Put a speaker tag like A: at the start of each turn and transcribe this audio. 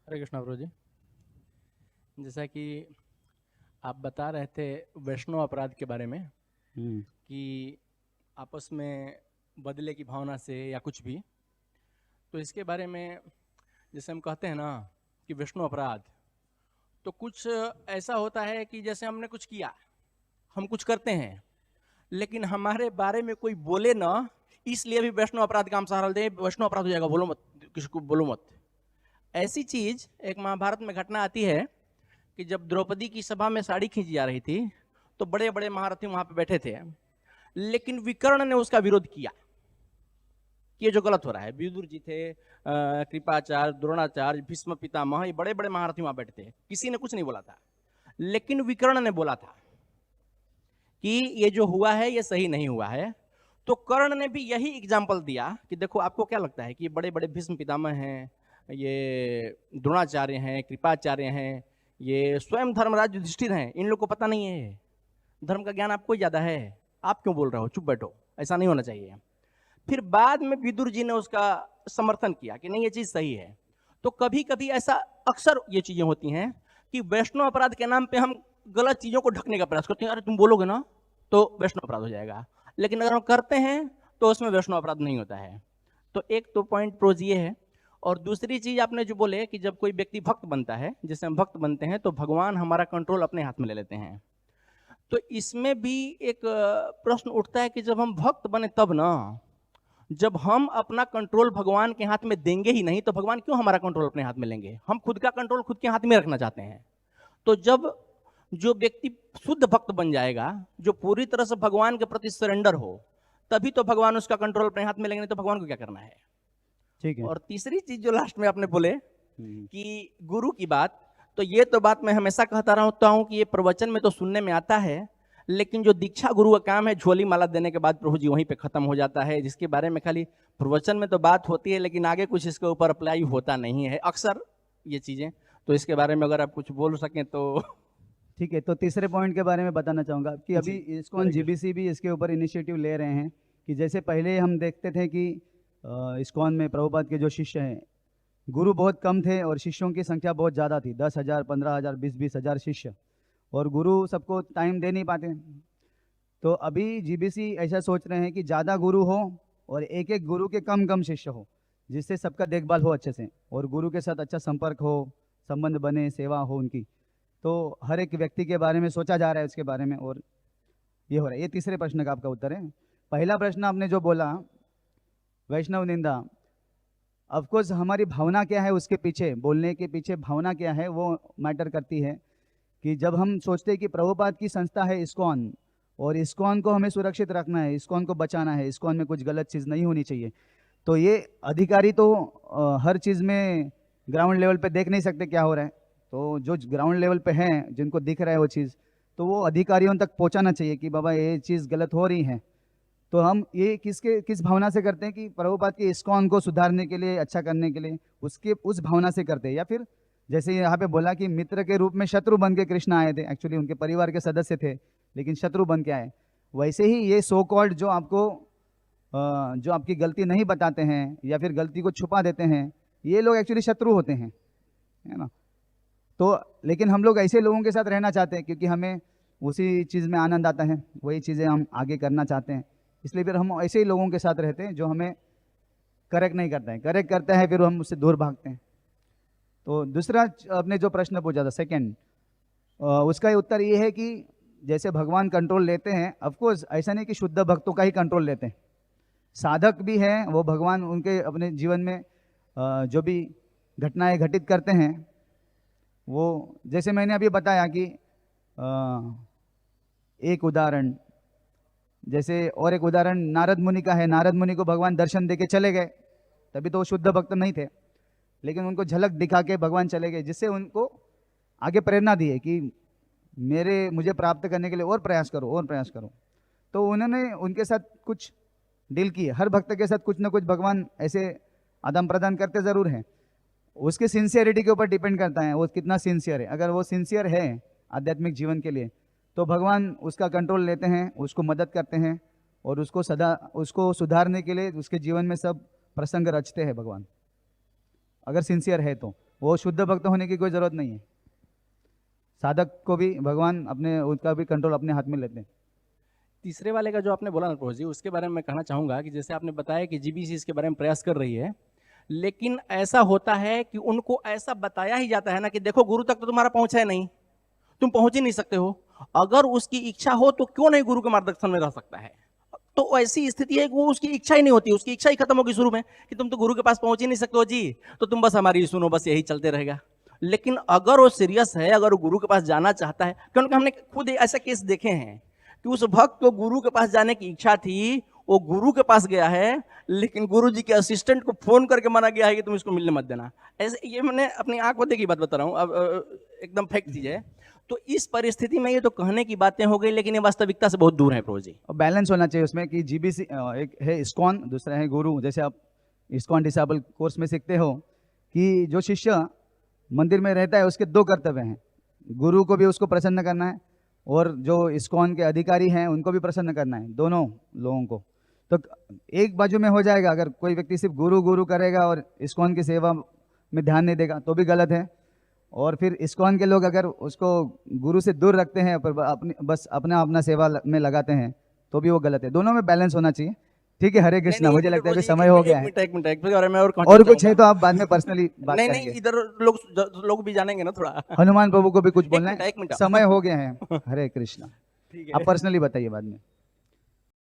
A: हरे कृष्णा प्रभु जी। जैसा कि आप बता रहे थे वैष्णव अपराध के बारे में कि आपस में बदले की भावना से या कुछ भी, तो इसके बारे में जैसे हम कहते हैं ना कि वैष्णव अपराध, तो कुछ ऐसा होता है कि जैसे हमने कुछ किया, हम कुछ करते हैं, लेकिन हमारे बारे में कोई बोले ना, इसलिए भी वैष्णव अपराध का हम सहारा लेते हैं। वैष्णव अपराध हो जाएगा, बोलो मत, किसी को बोलो मत। ऐसी चीज एक महाभारत में घटना आती है कि जब द्रौपदी की सभा में साड़ी खींची जा रही थी तो बड़े बड़े महारथी वहां पे बैठे थे, लेकिन विकर्ण ने उसका विरोध किया कि ये जो गलत हो रहा है। विदुर जी थे, कृपाचार्य, द्रोणाचार्य, भीष्म पितामह, ये बड़े बड़े महारथी वहां बैठे थे, किसी ने कुछ नहीं बोला था, लेकिन विकर्ण ने बोला था कि ये जो हुआ है ये सही नहीं हुआ है। तो कर्ण ने भी यही एग्जाम्पल दिया कि देखो, आपको क्या लगता है कि ये बड़े बड़े भीष्म पितामह हैं, ये द्रोणाचार्य हैं, कृपाचार्य हैं, ये स्वयं धर्मराज युधिष्ठिर हैं, इन लोग को पता नहीं है, धर्म का ज्ञान आपको ज्यादा है, आप क्यों बोल रहे हो, चुप बैठो, ऐसा नहीं होना चाहिए। फिर बाद में विदुर जी ने उसका समर्थन किया कि नहीं, ये चीज सही है। तो कभी कभी ऐसा अक्सर ये चीजें होती हैं कि वैष्णव अपराध के नाम पे हम गलत चीजों को ढकने का प्रयास करते हैं। अरे तुम बोलोगे ना तो वैष्णव अपराध हो जाएगा, लेकिन अगर हम करते हैं तो उसमें वैष्णव अपराध नहीं होता है। तो एक तो पॉइंट प्रोज ये है। और दूसरी चीज आपने जो बोले कि जब कोई व्यक्ति भक्त बनता है, जैसे हम भक्त बनते हैं तो भगवान हमारा कंट्रोल अपने हाथ में ले लेते हैं। तो इसमें भी एक प्रश्न उठता है कि जब हम भक्त बने तब ना, जब हम अपना कंट्रोल भगवान के हाथ में देंगे ही नहीं तो भगवान क्यों हमारा कंट्रोल अपने हाथ में लेंगे। हम खुद का कंट्रोल खुद के हाथ में रखना चाहते हैं। तो जब जो व्यक्ति शुद्ध भक्त बन जाएगा, जो पूरी तरह से भगवान के प्रति सरेंडर हो, तभी तो भगवान उसका कंट्रोल अपने हाथ में लेंगे, नहीं तो भगवान को क्या करना है।
B: ठीक है।
A: और तीसरी चीज जो लास्ट में आपने बोले कि गुरु की बात, तो ये तो बात मैं हमेशा कहता रहता हूं कि ये प्रवचन में तो सुनने में आता है, लेकिन जो दीक्षा गुरु का काम है झोली माला देने के बाद प्रभु जी वहीं पे खत्म हो जाता है, जिसके बारे में खाली प्रवचन में तो बात होती है, लेकिन आगे कुछ इसके ऊपर अप्लाई होता नहीं है अक्सर ये चीजें। तो इसके बारे में अगर आप कुछ बोल सकें तो।
B: ठीक है, तो तीसरे पॉइंट के बारे में बताना चाहूँगा कि अभी इस्कॉन जीबीसी भी इसके ऊपर इनिशिएटिव ले रहे हैं कि जैसे पहले हम देखते थे कि इस्कॉन में प्रभुपाद के जो शिष्य हैं, गुरु बहुत कम थे और शिष्यों की संख्या बहुत ज़्यादा थी, 10,000, 15,000, 20,000 शिष्य, और गुरु सबको टाइम दे नहीं पाते। तो अभी जीबीसी ऐसा सोच रहे हैं कि ज़्यादा गुरु हो और एक एक गुरु के कम कम शिष्य हो, जिससे सबका देखभाल हो अच्छे से और गुरु के साथ अच्छा संपर्क हो, संबंध बने, सेवा हो उनकी। तो हर एक व्यक्ति के बारे में सोचा जा रहा है उसके बारे में, और ये हो रहा है। ये तीसरे प्रश्न का आपका उत्तर है। पहला प्रश्न आपने जो बोला वैष्णव निंदा, ऑफकोर्स हमारी भावना क्या है, उसके पीछे बोलने के पीछे भावना क्या है वो मैटर करती है। कि जब हम सोचते हैं कि प्रभुपाद की संस्था है इस्कॉन, और इस्कॉन को हमें सुरक्षित रखना है, इस्कॉन को बचाना है, इस्कॉन में कुछ गलत चीज़ नहीं होनी चाहिए, तो ये अधिकारी तो हर चीज़ में ग्राउंड लेवल पे देख नहीं सकते क्या हो रहा है। तो जो ग्राउंड लेवल पे हैं, जिनको दिख रहा है वो चीज़, तो वो अधिकारियों तक पहुंचाना चाहिए कि बाबा ये चीज़ गलत हो रही है। तो हम ये किस भावना से करते हैं कि प्रभुपाद के इस्कॉन को सुधारने के लिए, अच्छा करने के लिए, उसके उस भावना से करते हैं। या फिर जैसे यहाँ पे बोला कि मित्र के रूप में शत्रु बन के कृष्ण आए थे, एक्चुअली उनके परिवार के सदस्य थे लेकिन शत्रु बन के आए। वैसे ही ये सो कॉल्ड जो आपको जो आपकी गलती नहीं बताते हैं या फिर गलती को छुपा देते हैं, ये लोग एक्चुअली शत्रु होते हैं, है ना। तो लेकिन हम लोग ऐसे लोगों के साथ रहना चाहते हैं क्योंकि हमें उसी चीज़ में आनंद आता है, वही चीज़ें हम आगे करना चाहते हैं, इसलिए फिर हम ऐसे ही लोगों के साथ रहते हैं जो हमें करेक्ट नहीं करते हैं। करेक्ट करते हैं फिर हम उससे दूर भागते हैं। तो दूसरा आपने जो प्रश्न पूछा था सेकंड, उसका उत्तर ये है कि जैसे भगवान कंट्रोल लेते हैं, ऑफकोर्स ऐसा नहीं कि शुद्ध भक्तों का ही कंट्रोल लेते हैं, साधक भी हैं, वो भगवान उनके अपने जीवन में जो भी घटनाएं घटित करते हैं, वो जैसे मैंने अभी बताया कि एक उदाहरण, जैसे और एक उदाहरण नारद मुनि का है। नारद मुनि को भगवान दर्शन देके चले गए, तभी तो वो शुद्ध भक्त नहीं थे, लेकिन उनको झलक दिखा के भगवान चले गए, जिससे उनको आगे प्रेरणा दी है कि मुझे प्राप्त करने के लिए और प्रयास करो, और प्रयास करो। तो उन्होंने उनके साथ कुछ डील की है। हर भक्त के साथ कुछ ना कुछ भगवान ऐसे आदान प्रदान करते ज़रूर हैं। उसके सिंसियरिटी के ऊपर डिपेंड करता है वो कितना सिंसियर है। अगर वो सिंसियर है आध्यात्मिक जीवन के लिए, तो भगवान उसका कंट्रोल लेते हैं, उसको मदद करते हैं, और उसको सुधारने के लिए उसके जीवन में सब प्रसंग रचते हैं भगवान, अगर सिंसियर है तो। वो शुद्ध भक्त होने की कोई ज़रूरत नहीं है। साधक को भी भगवान अपने उसका भी कंट्रोल अपने हाथ में लेते हैं।
A: तीसरे वाले का जो आपने बोला ना प्रभु जी, उसके बारे में मैं कहना चाहूँगा कि जैसे आपने बताया कि जीबीसी इसके बारे में प्रयास कर रही है, लेकिन ऐसा होता है कि उनको ऐसा बताया ही जाता है ना कि देखो गुरु तक तो तुम्हारा पहुँच है नहीं, तुम पहुँच ही नहीं सकते हो। अगर उसकी इच्छा हो तो क्यों नहीं गुरु के मार्गदर्शन में रह सकता है। तो ऐसी स्थिति है कि वो उसकी इच्छा ही नहीं होती, उसकी इच्छा ही खत्म होगी शुरू में कि तुम तो गुरु के पास पहुँच ही नहीं सकते हो जी, तो तुम बस हमारी सुनो, बस यही चलते रहेगा। लेकिन अगर वो सीरियस है, अगर वो गुरु के पास जाना चाहता है, क्योंकि हमने खुद ऐसा केस देखे हैं कि उस भक्त को गुरु के पास जाने की इच्छा थी, वो गुरु के पास गया है, लेकिन गुरु जी के असिस्टेंट को फोन करके मना गया है कि तुम इसको मिलने मत देना। ऐसे ये मैंने अपनी आंख में देखी बात बता रहा हूँ, अब एकदम फैक्ट चीज है। तो इस परिस्थिति में ये तो कहने की बातें हो गई, लेकिन ये वास्तविकता से बहुत दूर है प्रभु जी।
B: और बैलेंस होना चाहिए उसमें कि जीबीसी एक है इस्कॉन, दूसरा है गुरु। जैसे आप इस्कॉन डिसाइबल कोर्स में सीखते हो कि जो शिष्य मंदिर में रहता है उसके दो कर्तव्य हैं, गुरु को भी उसको प्रसन्न करना है और जो इस्कॉन के अधिकारी हैं उनको भी प्रसन्न करना है, दोनों लोगों को। तो एक बाजू में हो जाएगा, अगर कोई व्यक्ति सिर्फ गुरु गुरु करेगा और इस्कॉन की सेवा में ध्यान नहीं देगा तो भी गलत है। और फिर इस्कॉन के लोग अगर उसको गुरु से दूर रखते हैं पर बस अपना सेवा में लगाते हैं तो भी वो गलत है। दोनों में बैलेंस होना चाहिए। ठीक है, हरे कृष्णा। मुझे लगता है कि समय हो गया है। और कुछ है तो आप बाद में पर्सनली बात करेंगे।
A: नहीं, इधर लोग भी जानेंगे ना थोड़ा।
B: हनुमान प्रभु को भी कुछ बोलना है,
A: एक मिनट।
B: समय हो गया है। हरे कृष्णा। आप पर्सनली बताइए बाद में।